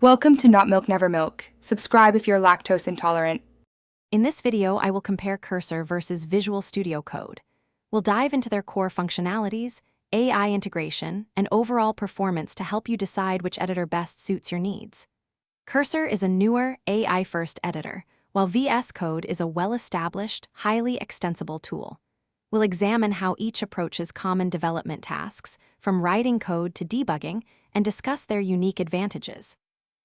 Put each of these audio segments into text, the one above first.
Welcome to Not Milk Never Milk. Subscribe if you're lactose intolerant. In this video, I will compare Cursor versus Visual Studio Code. We'll dive into their core functionalities, AI integration, and overall performance to help you decide which editor best suits your needs. Cursor is a newer, AI-first editor, while VS Code is a well-established, highly extensible tool. We'll examine how each approaches common development tasks, from writing code to debugging, and discuss their unique advantages.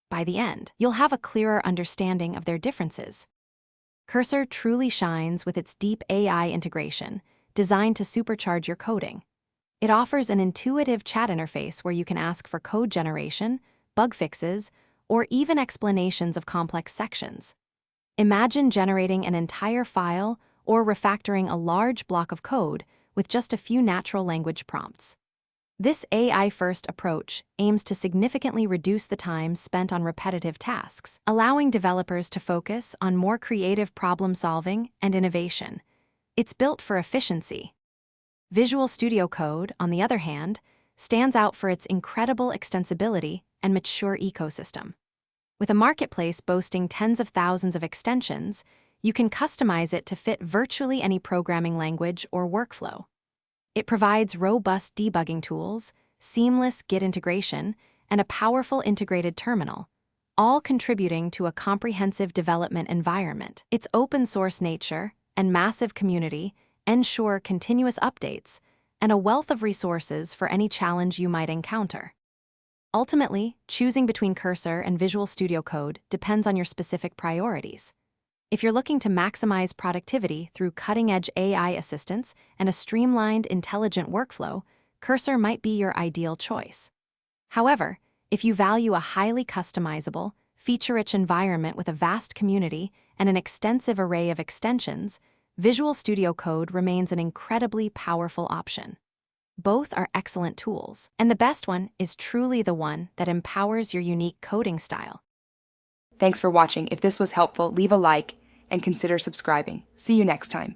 By the end, you'll have a clearer understanding of their differences. Cursor truly shines with its deep AI integration, designed to supercharge your coding. It offers an intuitive chat interface where you can ask for code generation, bug fixes, or even explanations of complex sections. Imagine generating an entire file or refactoring a large block of code with just a few natural language prompts. This AI-first approach aims to significantly reduce the time spent on repetitive tasks, allowing developers to focus on more creative problem-solving and innovation. It's built for efficiency. Visual Studio Code, on the other hand, stands out for its incredible extensibility and mature ecosystem. With a marketplace boasting tens of thousands of extensions, you can customize it to fit virtually any programming language or workflow. It provides robust debugging tools, seamless Git integration, and a powerful integrated terminal, all contributing to a comprehensive development environment. Its open-source nature and massive community ensure continuous updates and a wealth of resources for any challenge you might encounter. Ultimately, choosing between Cursor and Visual Studio Code depends on your specific priorities. If you're looking to maximize productivity through cutting-edge AI assistance and a streamlined, intelligent workflow, Cursor might be your ideal choice. However, if you value a highly customizable, feature-rich environment with a vast community and an extensive array of extensions, Visual Studio Code remains an incredibly powerful option. Both are excellent tools, and the best one is truly the one that empowers your unique coding style. Thanks for watching. If this was helpful, leave a like and consider subscribing. See you next time.